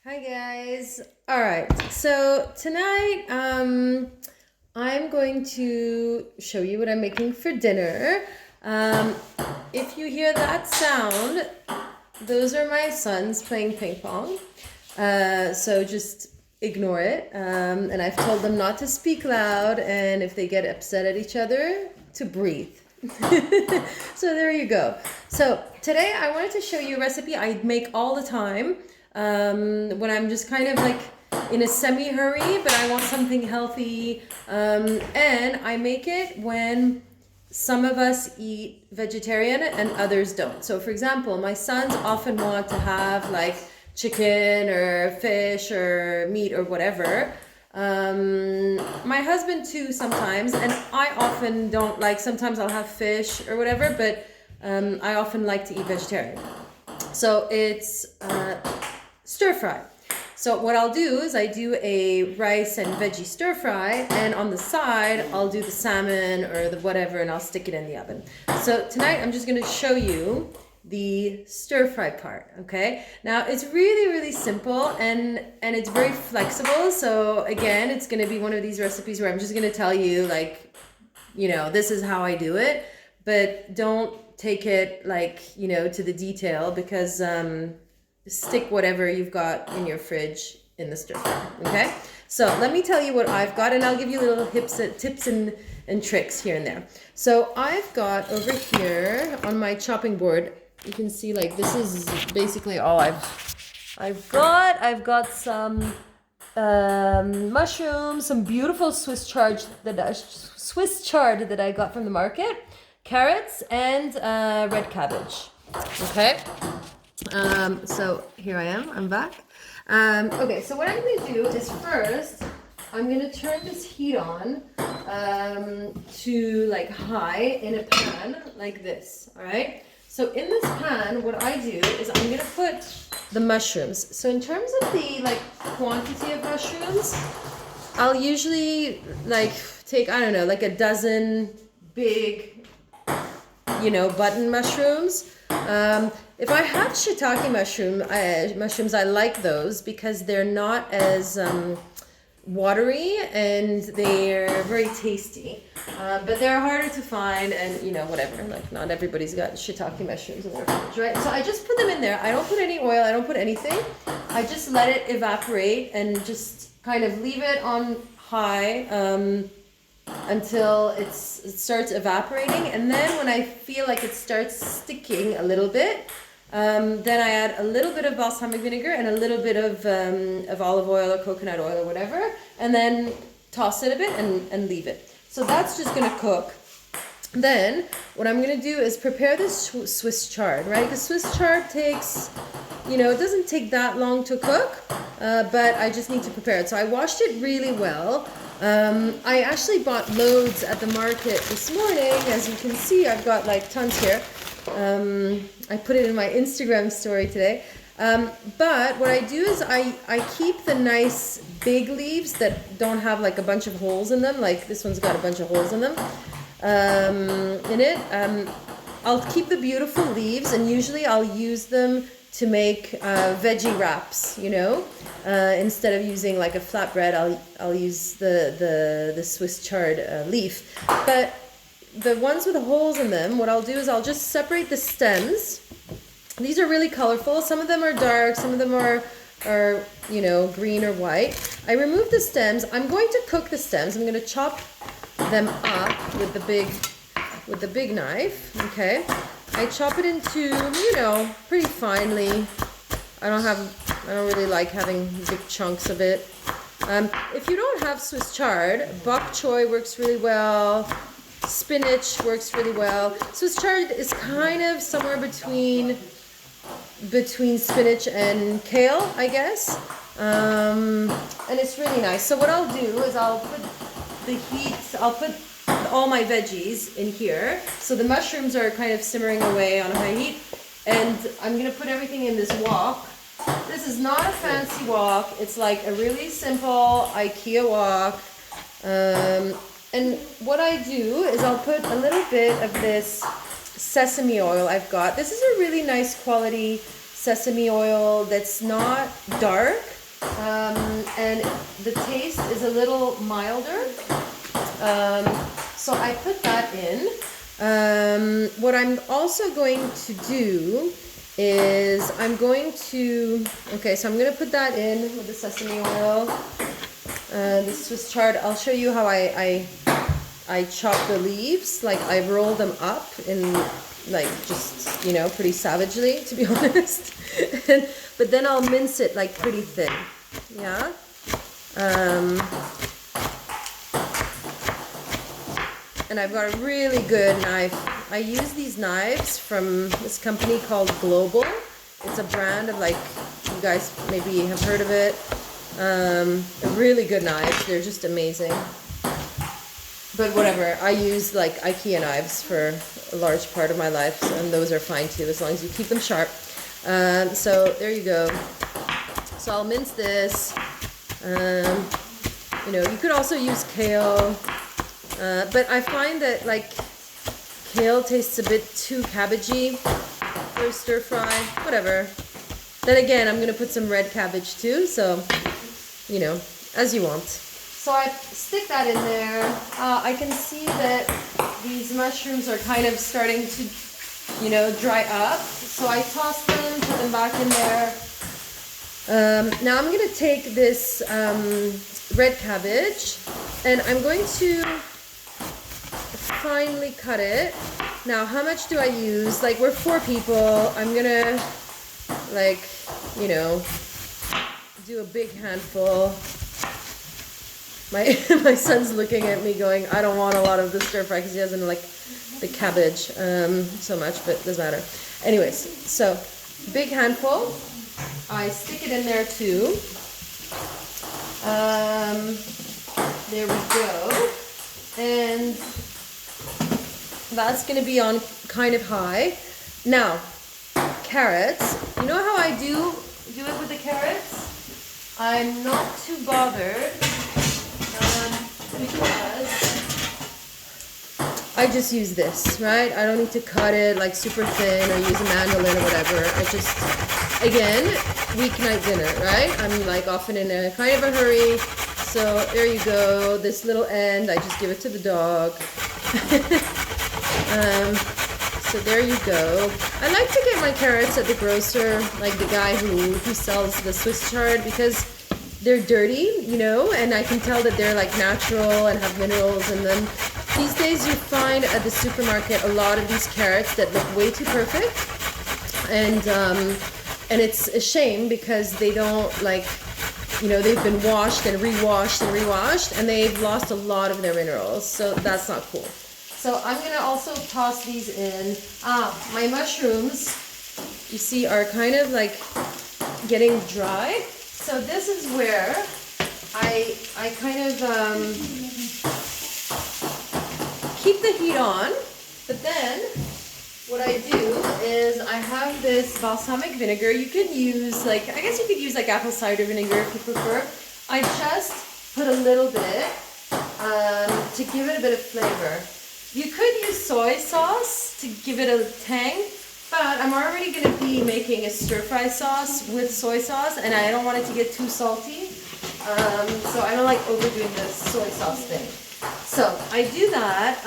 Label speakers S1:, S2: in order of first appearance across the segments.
S1: Hi guys. All right. So tonight I'm going to show you what I'm making for dinner. If you hear that sound, those are my sons playing ping pong. So just ignore it. And I've told them not to speak loud, and if they get upset at each other, to breathe. So there you go. So today I wanted to show you a recipe I make all the time when I'm just kind of like in a semi-hurry, but I want something healthy. And I make it when some of us eat vegetarian and others don't. So for example, my sons often want to have like chicken or fish or meat or whatever. My husband too sometimes, and I often don't like, sometimes I'll have fish or whatever, but I often like to eat vegetarian. So it's stir fry. So what I'll do is I do a rice and veggie stir fry, and on the side I'll do the salmon or the whatever, and I'll stick it in the oven. So tonight I'm just going to show you the stir fry part. Okay, now it's really simple, and it's very flexible. So again, it's going to be one of these recipes where I'm just going to tell you, like, you know, this is how I do it, but don't take it like, you know, to the detail, because stick whatever you've got in your fridge in the stir fry. Okay, so let me tell you what I've got, and I'll give you little tips and tricks here and there. So I've got over here on my chopping board, you can see, like, this is basically all I've got. I've got some mushrooms, some beautiful Swiss chard that I got from the market, carrots, and red cabbage. Okay. So here I am, I'm back. Okay, so what I'm going to do is first, I'm going to turn this heat on to like high in a pan like this, all right? So in this pan, what I do is I'm going to put the mushrooms. So in terms of the like quantity of mushrooms, I'll usually like take, I don't know, like a dozen big, you know, button mushrooms. If I have shiitake mushrooms, I like those because they're not as watery and they're very tasty. But they're harder to find, and you know, whatever. Like, not everybody's got shiitake mushrooms in their fridge, right? So I just put them in there. I don't put any oil. I don't put anything. I just let it evaporate and just kind of leave it on high until it starts evaporating. And then when I feel like it starts sticking a little bit, then I add a little bit of balsamic vinegar and a little bit of olive oil or coconut oil or whatever, and then toss it a bit and leave it. So that's just going to cook. Then what I'm going to do is prepare this Swiss chard, right? The Swiss chard takes, you know, it doesn't take that long to cook, but I just need to prepare it. So I washed it really well. I actually bought loads at the market this morning. As you can see, I've got like tons here. I put it in my Instagram story today. But what I do is I keep the nice big leaves that don't have like a bunch of holes in them. Like this one's got a bunch of holes in them. I'll keep the beautiful leaves, and usually I'll use them to make veggie wraps, you know. Instead of using like a flatbread, I'll use the Swiss chard leaf. But the ones with the holes in them, what I'll do is I'll just separate the stems. These are really colorful. Some of them are dark, some of them are you know, green or white. I remove the stems. I'm going to cook the stems. I'm going to chop them up with the big knife. Okay, I chop it into, you know, pretty finely. I don't really like having big chunks of it. If you don't have Swiss chard, bok choy works really well. Spinach works really well. Swiss chard is kind of somewhere between spinach and kale, I guess. And it's really nice. So what I'll do is I'll put all my veggies in here. So the mushrooms are kind of simmering away on high heat, and I'm gonna put everything in this wok. This is not a fancy wok. It's like a really simple IKEA wok. And what I do is I'll put a little bit of this sesame oil I've got. This is a really nice quality sesame oil that's not dark. and the taste is a little milder. So I put that in. What I'm also going to do is I'm going to, okay, so I'm going to put that in with the sesame oil. The Swiss chard, I'll show you how I chop the leaves. Like I roll them up in like just, you know, pretty savagely, to be honest. But then I'll mince it like pretty thin. Yeah. And I've got a really good knife. I use these knives from this company called Global. It's a brand of, like, you guys maybe have heard of it. Really good knives. They're just amazing. But whatever, I use like IKEA knives for a large part of my life, and those are fine too, as long as you keep them sharp. So there you go. So I'll mince this. You know, you could also use kale. But I find that like kale tastes a bit too cabbagey for stir fry, whatever. Then again, I'm going to put some red cabbage too, so, you know, as you want. So I stick that in there. I can see that these mushrooms are kind of starting to, you know, dry up. So I toss them, put them back in there. Now I'm going to take this red cabbage and I'm going to finely cut it. Now, how much do I use? Like, we're 4 people. I'm gonna, like, you know, do a big handful. My son's looking at me going, I don't want a lot of the stir fry because he doesn't like the cabbage so much, but it doesn't matter. Anyways, so big handful. I stick it in there too. There we go. And that's going to be on kind of high. Now, carrots. You know how I do it with the carrots? I'm not too bothered because I just use this, right? I don't need to cut it like super thin or use a mandolin or whatever. I just, again, weeknight dinner, right? I'm like often in a kind of a hurry. So there you go. This little end, I just give it to the dog. So there you go. I like to get my carrots at the grocer, like the guy who sells the Swiss chard, because they're dirty, you know, and I can tell that they're like natural and have minerals. And then these days you find at the supermarket a lot of these carrots that look way too perfect, and it's a shame because they don't, like, you know, they've been washed and rewashed and rewashed, and they've lost a lot of their minerals. So that's not cool. So I'm going to also toss these in. My mushrooms, you see, are kind of like getting dry. So this is where I kind of keep the heat on. But then what I do is I have this balsamic vinegar. You could use, like, I guess you could use like apple cider vinegar if you prefer. I just put a little bit to give it a bit of flavor. You could use soy sauce to give it a tang, but I'm already going to be making a stir-fry sauce with soy sauce, and I don't want it to get too salty, so I don't like overdoing the soy sauce thing. So I do that.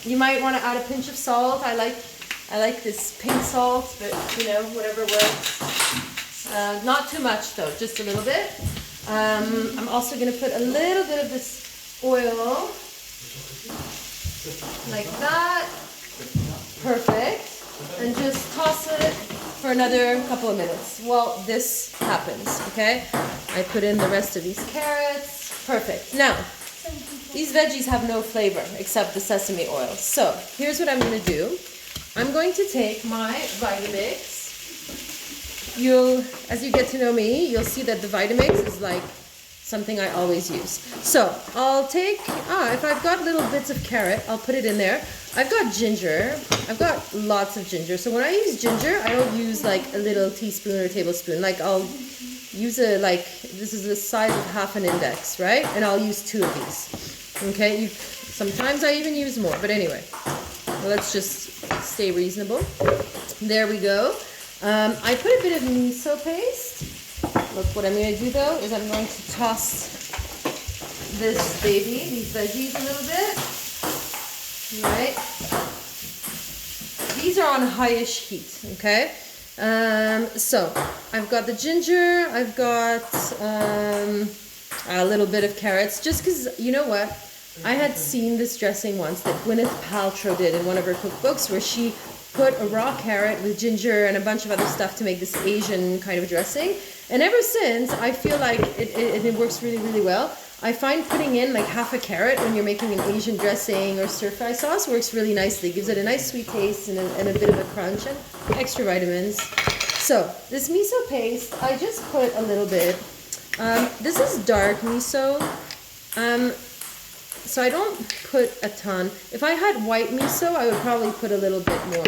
S1: You might want to add a pinch of salt. I like this pink salt, but you know, whatever works. Not too much though, just a little bit. I'm also going to put a little bit of this oil. Like that. Perfect. And just toss it for another couple of minutes while this happens, okay? I put in the rest of these carrots. Perfect. Now, these veggies have no flavor except the sesame oil. So, here's what I'm going to do. I'm going to take my Vitamix. As you get to know me, you'll see that the Vitamix is like something I always use. So I'll take, if I've got little bits of carrot, I'll put it in there. I've got ginger. I've got lots of ginger. So when I use ginger, I don't use like a little teaspoon or tablespoon. Like I'll use this is the size of half an index, right? And I'll use 2 of these. Okay, sometimes I even use more, but anyway, let's just stay reasonable. There we go. I put a bit of miso paste. Look, what I'm going to do though is I'm going to toss this baby, these veggies a little bit. Right? These are on highish heat, okay? So I've got the ginger, I've got a little bit of carrots, just because, you know what? I had seen this dressing once that Gwyneth Paltrow did in one of her cookbooks where she put a raw carrot with ginger and a bunch of other stuff to make this Asian kind of dressing. And ever since, I feel like it works really, really well. I find putting in like half a carrot when you're making an Asian dressing or stir-fry sauce works really nicely. Gives it a nice sweet taste and a bit of a crunch and extra vitamins. So this miso paste, I just put a little bit. This is dark miso. So I don't put a ton. If I had white miso, I would probably put a little bit more.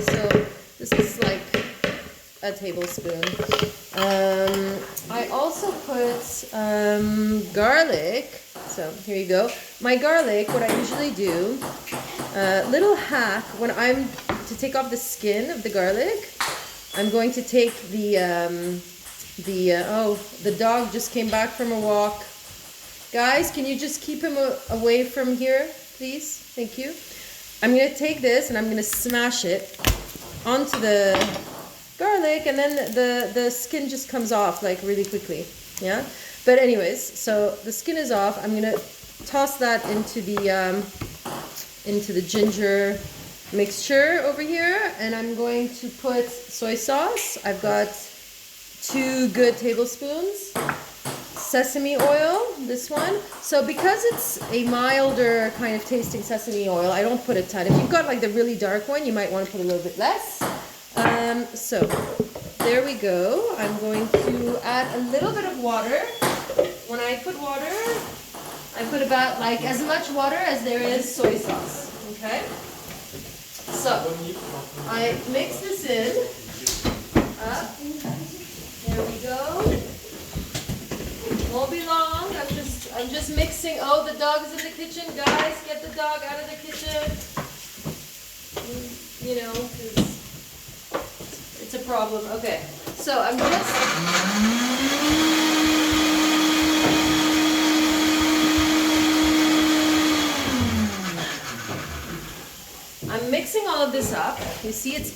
S1: So this is like a tablespoon. I also put garlic. So here you go. My garlic, what I usually do, little hack, when I'm to take off the skin of the garlic, I'm going to take the dog just came back from a walk. Guys, can you just keep him away from here, please? Thank you. I'm going to take this and I'm going to smash it onto the garlic, and then the skin just comes off like really quickly. Yeah? But anyways, so the skin is off. I'm going to toss that into the ginger mixture over here, and I'm going to put soy sauce. I've got 2 good tablespoons. Sesame oil, this one. So because it's a milder kind of tasting sesame oil, I don't put a ton. If you've got like the really dark one, you might want to put a little bit less. So there we go. I'm going to add a little bit of water. When I put water, I put about like as much water as there is soy sauce. Okay? So I mix this in. Up. There we go. Won't be long. I'm just mixing. Oh, the dog is in the kitchen, guys. Get the dog out of the kitchen. You know, 'cause it's a problem. Okay, so I'm mixing all of this up. You see, it's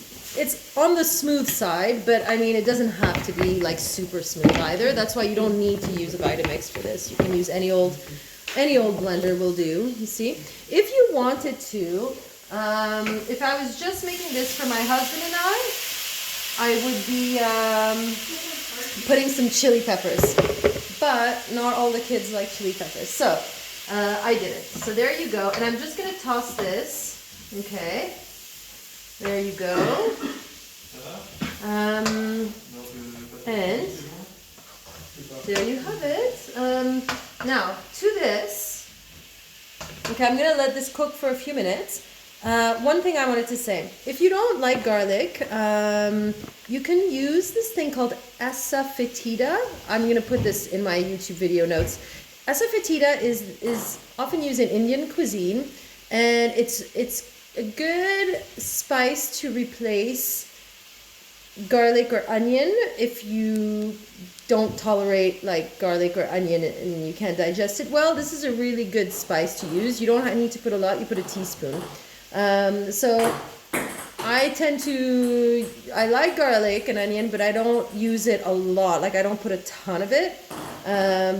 S1: on the smooth side, but I mean, it doesn't have to be like super smooth either. That's why you don't need to use a Vitamix for this. You can use any old blender will do, you see. If you wanted to, if I was just making this for my husband and I would be putting some chili peppers, but not all the kids like chili peppers. So I didn't. So there you go. And I'm just gonna toss this, okay. There you go. And there you have it. Now, to this, okay, I'm going to let this cook for a few minutes. One thing I wanted to say, if you don't like garlic, you can use this thing called Asafoetida. I'm going to put this in my YouTube video notes. Asafoetida is often used in Indian cuisine, and it's a good spice to replace garlic or onion if you don't tolerate like garlic or onion and you can't digest it well. This is a really good spice to use. You don't need to put a lot, you put a teaspoon. So I like garlic and onion, but I don't use it a lot. Like I don't put a ton of it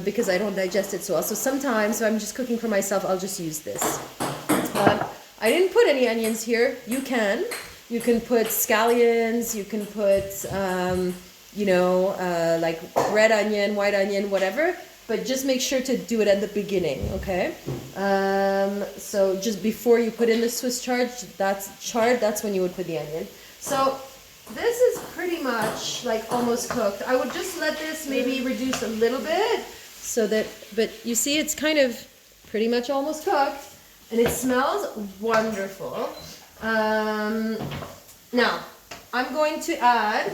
S1: because I don't digest it so well. So sometimes if I'm just cooking for myself, I'll just use this. I didn't put any onions here. You can put scallions, you can put, like red onion, white onion, whatever, but just make sure to do it at the beginning, okay? So just before you put in the Swiss chard, that's when you would put the onion. So this is pretty much like almost cooked. I would just let this maybe reduce a little bit so that, but you see it's kind of pretty much almost cooked. And it smells wonderful. Now, I'm going to add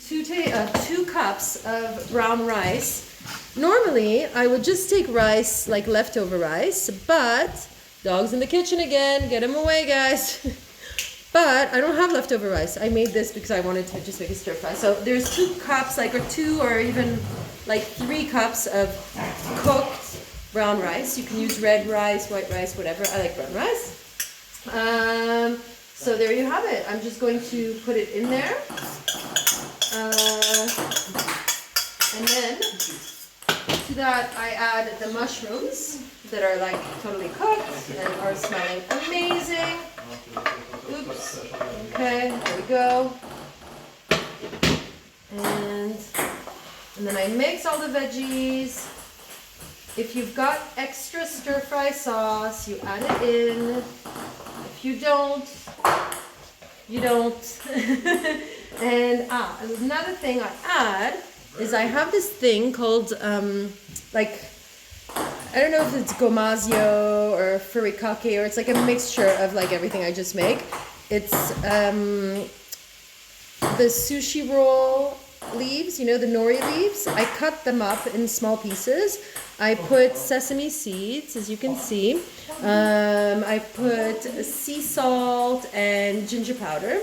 S1: 2 cups of brown rice. Normally, I would just take rice, like leftover rice, but dog's in the kitchen again. Get him away, guys. But I don't have leftover rice. I made this because I wanted to just make a stir fry. So there's 2 cups, like, or 2 or even like 3 cups of cooked brown rice. You can use red rice, white rice, whatever. I like brown rice. So there you have it. I'm just going to put it in there. And then to that I add the mushrooms that are like totally cooked and are smelling amazing. Oops. Okay, there we go. And then I mix all the veggies. If you've got extra stir fry sauce, you add it in. If you don't, you don't. And another thing I add is I have this thing called like, I don't know if it's gomasio or furikake, or it's like a mixture of like everything I just make. It's the sushi roll leaves, you know, the nori leaves. I cut them up in small pieces. I put sesame seeds, as you can see. I put sea salt and ginger powder.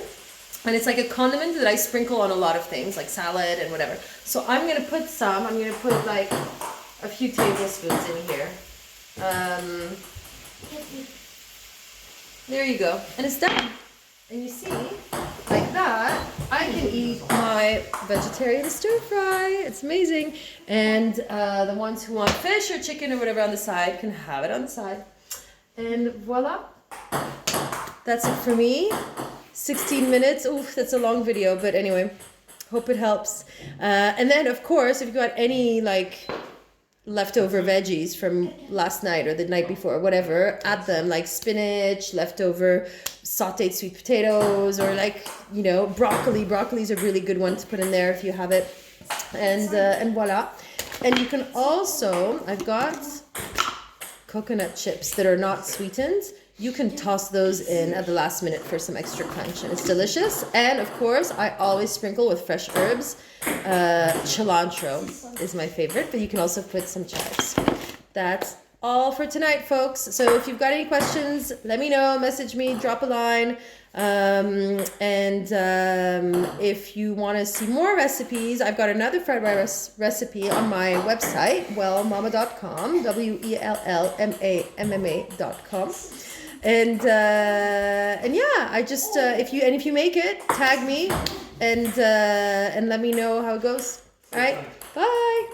S1: And it's like a condiment that I sprinkle on a lot of things, like salad and whatever. So I'm going to put like a few tablespoons in here. There you go. And it's done. And you see, like that, I can eat my vegetarian stir fry. It's amazing. And the ones who want fish or chicken or whatever on the side can have it on the side. And voila. That's it for me. 16 minutes. Oof, that's a long video, but anyway, hope it helps. And then, of course, if you've got any like leftover veggies from last night or the night before, whatever, add them, like spinach, leftover sauteed sweet potatoes, or like, you know, broccoli. Broccoli's a really good one to put in there if you have it. And voila. And you can also, I've got coconut chips that are not sweetened. You can toss those in at the last minute for some extra crunch, and it's delicious. And of course, I always sprinkle with fresh herbs. Cilantro is my favorite, but you can also put some chives. That's all for tonight, folks. So if you've got any questions, let me know, message me, drop a line. If you want to see more recipes, I've got another fried rice recipe on my website, wellmama.com, WELLMAMMA.com. And yeah, I just if you make it, tag me and let me know how it goes. All right, bye.